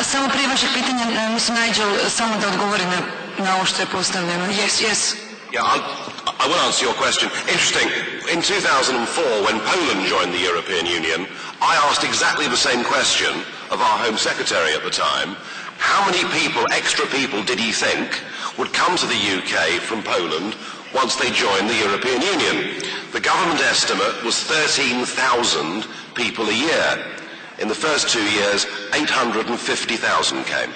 Samo prije vašeg pitanja, mislim, Nigel, samo da odgovori na ovo što je postavljeno. Yes. Yeah, I will answer your question. Interesting. In 2004, when Poland joined the European Union, I asked exactly the same question of our Home Secretary at the time. How many people, extra people, did he think would come to the UK from Poland once they joined the European Union? The government estimate was 13,000 people a year. In the first 2 years, 850,000 came.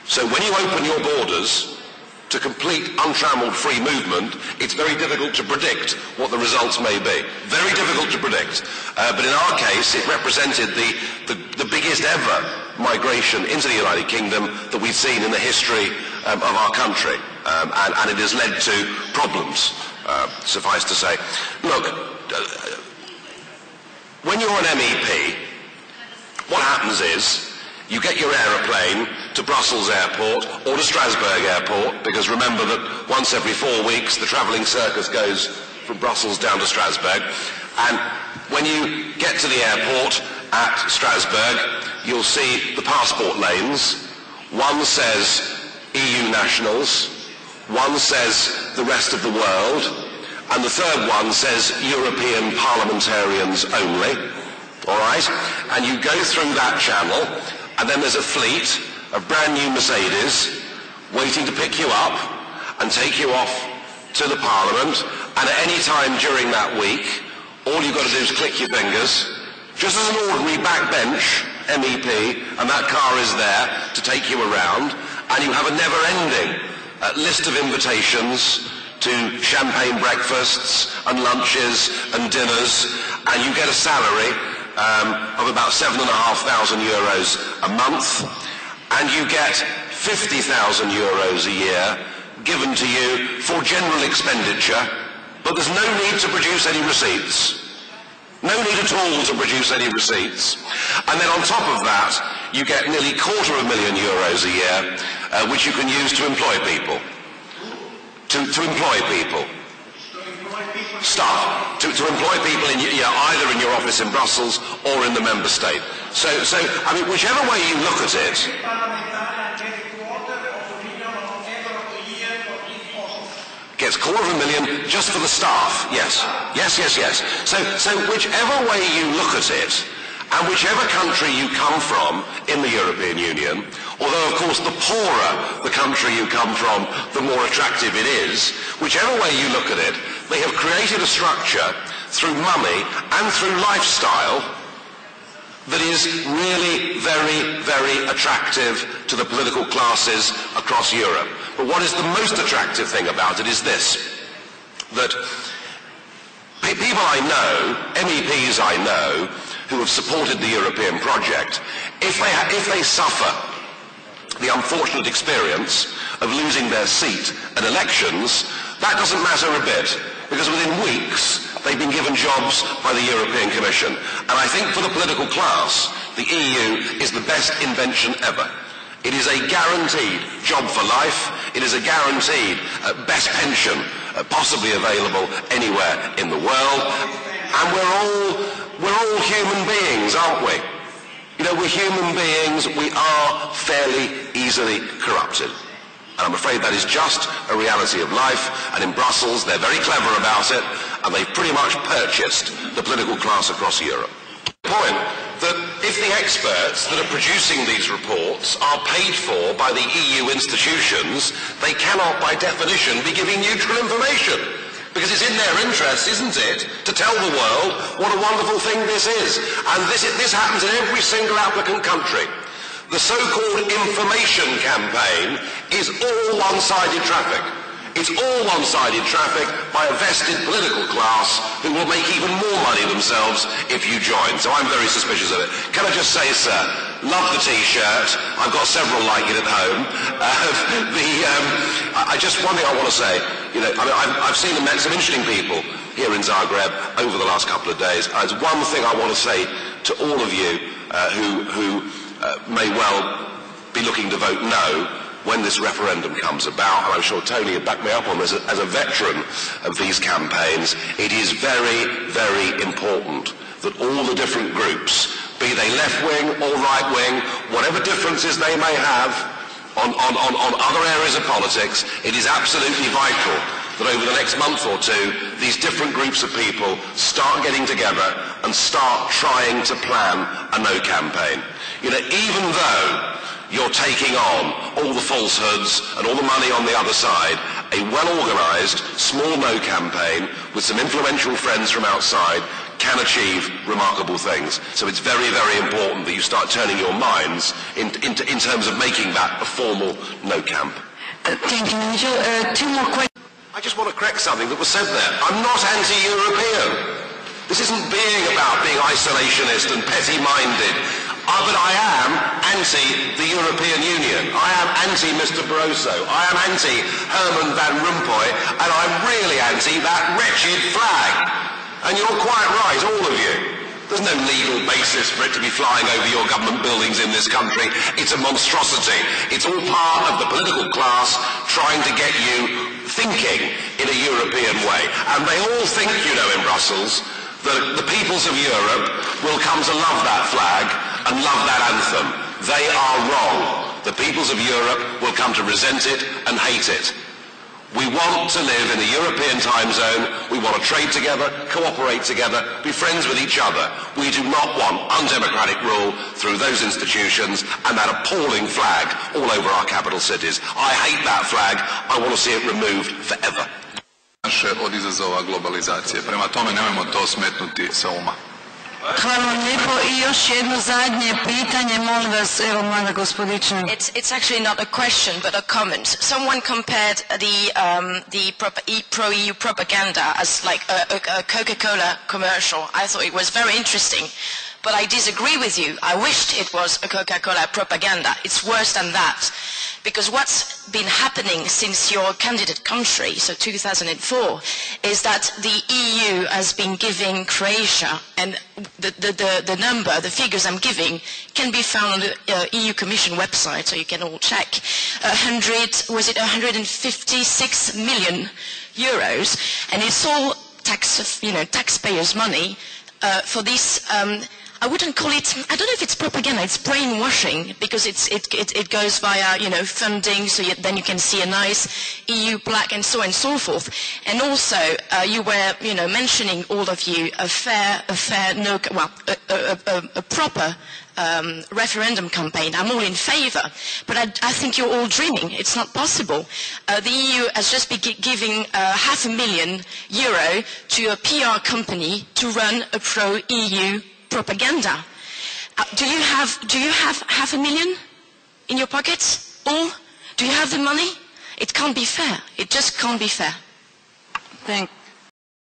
So when you open your borders to complete untrammeled free movement, it's very difficult to predict what the results may be. Very difficult to predict. But in our case, it represented the biggest ever migration into the United Kingdom that we've seen in the history of our country. And it has led to problems, suffice to say. Look, when you're an MEP, what happens is you get your aeroplane to Brussels Airport or to Strasbourg Airport, because remember that once every 4 weeks the travelling circus goes from Brussels down to Strasbourg. And when you get to the airport at Strasbourg, you'll see the passport lanes. One says EU nationals, one says the rest of the world, and the third one says European parliamentarians only. All right? And you go through that channel, and then there's a fleet of brand new Mercedes waiting to pick you up and take you off to the Parliament. And at any time during that week, all you've got to do is click your fingers, just as an ordinary backbench MEP, and that car is there to take you around, and you have a never-ending list of invitations to champagne breakfasts and lunches and dinners, and you get a salary of about €7,500 a month, and you get €50,000 a year given to you for general expenditure, but there's no need to produce any receipts. No need at all to produce any receipts. And then on top of that, you get nearly €250,000 a year, which you can use to employ people. To employ people. Staff. To employ people in, either in your office in Brussels or in the member state. So I mean, whichever way you look at it, gets $250,000 just for the staff. Yes. So whichever way you look at it, and whichever country you come from in the European Union, although of course the poorer the country you come from, the more attractive it is, whichever way you look at it, they have created a structure through money and through lifestyle that is really very, very attractive to the political classes across Europe. But what is the most attractive thing about it is this, that people I know, MEPs I know, who have supported the European project, if they suffer the unfortunate experience of losing their seat at elections, that doesn't matter a bit, because within weeks they've been given jobs by the European Commission. And I think for the political class, the EU is the best invention ever. It is a guaranteed job for life. It is a guaranteed best pension possibly available anywhere in the world. And we're all human beings, aren't we? We're human beings. We are fairly easily corrupted. And I'm afraid that is just a reality of life. And in Brussels, they're very clever about it, and they've pretty much purchased the political class across Europe. The point that if the experts that are producing these reports are paid for by the EU institutions, they cannot, by definition, be giving neutral information. Because it's in their interest, isn't it, to tell the world what a wonderful thing this is. And this happens in every single applicant country. The so-called information campaign is all one-sided traffic. It's all one-sided traffic by a vested political class who will make even more money themselves if you join. So I'm very suspicious of it. Can I just say, sir, love the T-shirt. I've got several like it at home. One thing I want to say, I've seen and met some interesting people here in Zagreb over the last couple of days. There's one thing I want to say to all of you who may well be looking to vote no when this referendum comes about, and I'm sure Tony would back me up on this as a veteran of these campaigns. It is very, very important that all the different groups, be they left-wing or right-wing, whatever differences they may have on other areas of politics, it is absolutely vital that over the next month or two, these different groups of people start getting together and start trying to plan a no campaign. You know, even though you're taking on all the falsehoods and all the money on the other side, a well-organised, small no campaign with some influential friends from outside can achieve remarkable things. So it's very, very important that you start turning your minds in terms of making that a formal no camp. Thank you, Nigel. Two more questions. I just want to correct something that was said there. I'm not anti-European. This isn't being about being isolationist and petty-minded. But I am anti the European Union. I am anti Mr. Barroso. I am anti Herman Van Rompuy. And I'm really anti that wretched flag. And you're quite right, all of you. There's no legal basis for it to be flying over your government buildings in this country. It's a monstrosity. It's all part of the political class trying to get you thinking in a European way. And they all think, you know, in Brussels, that the peoples of Europe will come to love that flag and love that anthem. They are wrong. The peoples of Europe will come to resent it and hate it. We want to live in a European time zone. We want to trade together, cooperate together, be friends with each other. We do not want undemocratic rule through those institutions and that appalling flag all over our capital cities. I hate that flag. I want to see it removed forever. Od izazova globalizacije. Prema tome nemojmo to smetnuti sa uma. Hvala vam lijepo. I još jedno zadnje pitanje, molim vas, evo mlada gospodična. It's actually not a question but a comment. Someone compared the pro-EU propaganda as like a Coca-Cola commercial. I thought it was very interesting. But I disagree with you. I wished it was a Coca-Cola propaganda. It's worse than that. Because what's been happening since your candidate country, so 2004, is that the EU has been giving Croatia, and the figures I'm giving can be found on the EU Commission website, so you can all check. 156 million euros, and it's all taxpayers' money for this. I wouldn't call it, I don't know if it's propaganda, it's brainwashing, because it goes via, funding, so then you can see a nice EU plaque and so on and so forth. And also, you were, mentioning, all of you, a proper referendum campaign. I'm all in favour, but I think you're all dreaming. It's not possible. The EU has just been giving €500,000 to a PR company to run a pro-EU propaganda. Do you have $500,000 in your pockets? Or do you have the money? It can't be fair. It just can't be fair. Thank